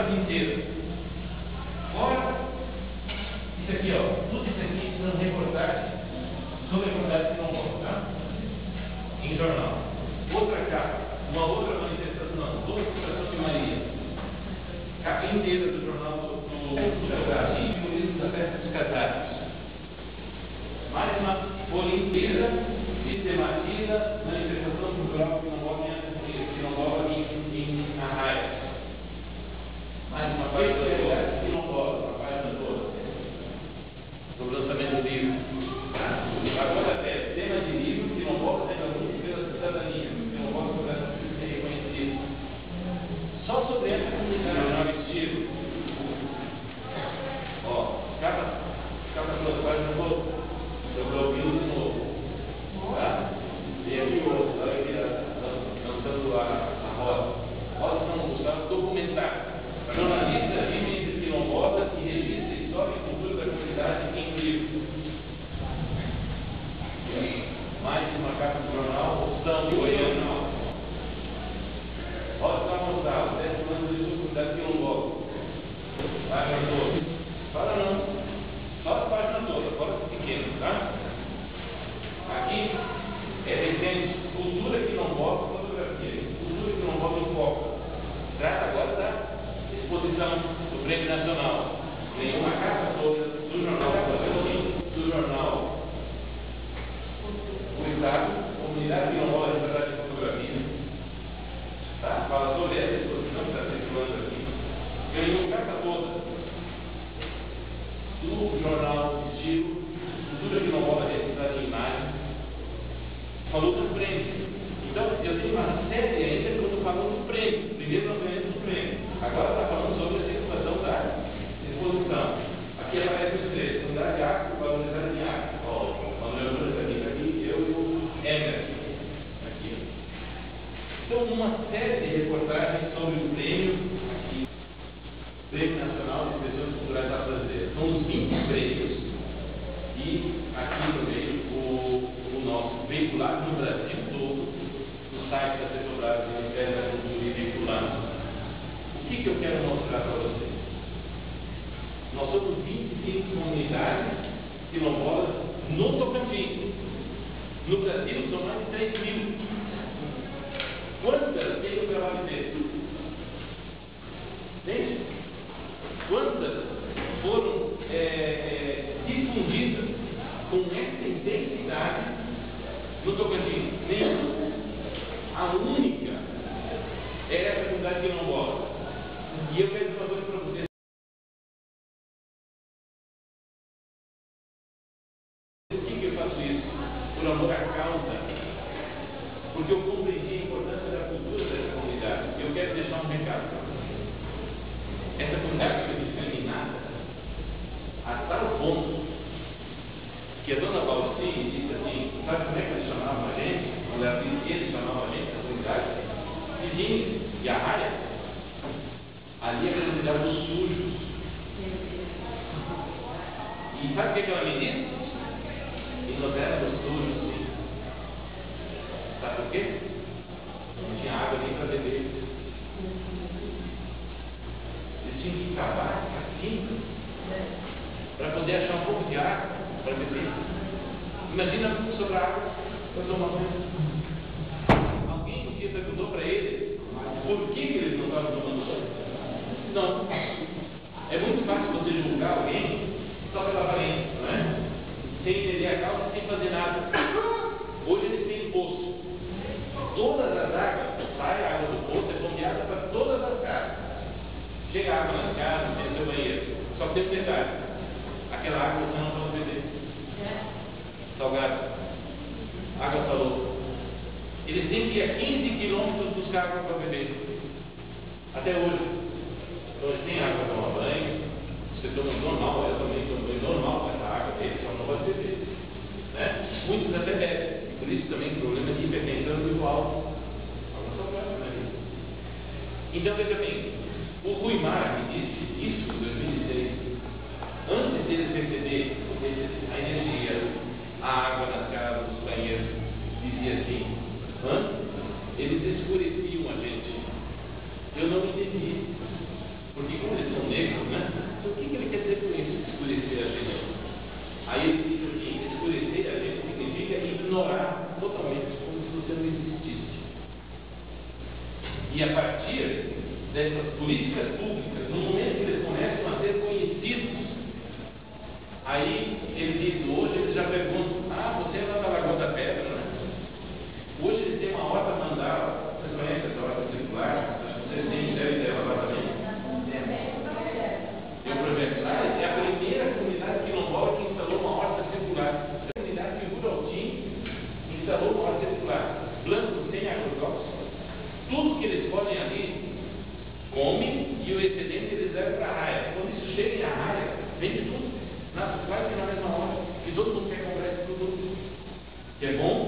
casa inteira. Fora isso aqui, ó, tudo isso aqui são reportagens sobre a comunidade que não volta, tá? Em jornal. Outra capa, uma outra manifestação, duas citações de Maria. Capa inteira do jornal do Brasil, simbolismo da festa dos casados. Mais uma folha inteira sistematiza manifestação cultural que não rola em arraias. Mais uma página que não rola, uma página toda. Do lançamento do livro. Agora é tema de livro que não rola ainda muito pela cidadania, que não rola para ser reconhecido. Só sobre essa comunidade, jornal estilo. Ó, cada duas páginas todas. Eu coloquei de novo. Tá? E aqui o outro, olha aqui, lançando a roda. Roda não buscar documentar. Jornalista vive entre quilombolas e registra a história e cultura da comunidade em livro. Mais uma capa do jornal, opção de Goiânia. Roda para mostrar, 10 anos de sua comunidade quilombola. Página toda. Fala não. Só a página toda, fora pequeno, tá? Aqui é recente, cultura que não volta, fotografia, cultura que não volta em foco. Trata agora da exposição do Prêmio Nacional. Tem uma capa toda do jornal, o Estado, comunidade que não volta em tratar de fotografia. Tá? Fala sobre essa exposição que está circulando aqui. Ganhou uma capa toda do jornal Estilo, cultura que não rola registrada em imagem, falou do prêmio. Então, eu tenho uma série ainda que eu estou falando do prêmio. Primeiro nós ganhamos o prêmio. Agora está falando sobre a circulação da exposição. Aqui aparece os três. Comunidade Acre, valorizada em Acre. Ó, Manuel Nunes aqui, eu e o Emer. Aqui. Então, uma série de reportagens sobre o prêmio aqui. Prêmio Nacional de Expressões Culturais Afro-Brasileiras. São os 20 prêmios e aqui no meio o nosso veiculado no Brasil todo, no site da Petrobras, do Ministério da Cultura e veiculado. O que eu quero mostrar para vocês? Nós somos 25 comunidades quilombolas no Tocantins. No Brasil são mais de 3 mil. Quantas têm o trabalho dele? Entende? Quantas foram difundidas com essa intensidade no Tocantins? Nenhuma. A única é essa comunidade que não gosta. E eu quero fazer para vocês. Por que eu faço isso? Por amor à causa. Porque eu compreendi a importância da cultura dessa comunidade. Eu quero deixar um recado para vocês. Essa comunidade foi discriminada a tal ponto que a dona Valci disse assim, sabe como é que eles chamavam a gente? Quando ela dizia, eles chamavam a gente, a comunidade, vizinhos e a raia. Ali era considerado os sujos. E sabe o que ela me disse? E nós éramos sujos, sim. Sabe por quê? Não tinha água nem para beber. Eles tinham que cavar assim para poder achar um pouco de água para beber. Imagina sobrar água para tomar banho. Alguém um dia perguntou para eles por que eles não estavam tomando banho? Não. É muito fácil você julgar alguém só pela aparência, não é? Sem entender a causa, sem fazer nada. Hoje eles têm poço. Todas as águas, sai a água do poço, é bombeada para todas as casas. Chega água nas casas, tem seu banheiro. Só que tem um detalhe. Aquela água você não pode beber. Salgada. Água salobre. Eles têm que ir a 15 quilômetros buscar água para beber. Até hoje. Hoje tem água para tomar banho. Você toma normal, eu também tomo banho normal com essa água dele, só não pode beber. Né? Muitos até bebem. Por isso também o problema de hipertensão visual. Água salgada, né? Então veja bem, o Rui Mar me disse isso em 2006. Antes deles receberem a energia, a água nas casas, nos banheiros, dizia assim, eles escureciam a gente. Eu não entendi. Porque como eles são negros, né? Então, o que ele quer dizer com isso, escurecer a gente? Aí ele diz aqui, escurecer a gente significa ignorar totalmente, como se você não existisse. E a partir dessas políticas públicas, no momento que eles começam a ser conhecidos, aí ele diz, hoje eles já perguntam, você é lá da Lagoa da Pedra, né? Hoje eles têm uma horta mandala, vocês conhecem essa horta circular? Acho que vocês devem ter lá também. E o projeto lá é a primeira comunidade quilombola que instalou uma horta circular. A comunidade de Buraltim instalou uma horta circular. Plantas sem agrotóxicos. Tudo que eles colhem ali, comem e o excedente eles levam para a raia. Quando isso chega em arraia, vende tudo. Quase que na mesma hora. E todo mundo quer comprar esse produto. Que é bom,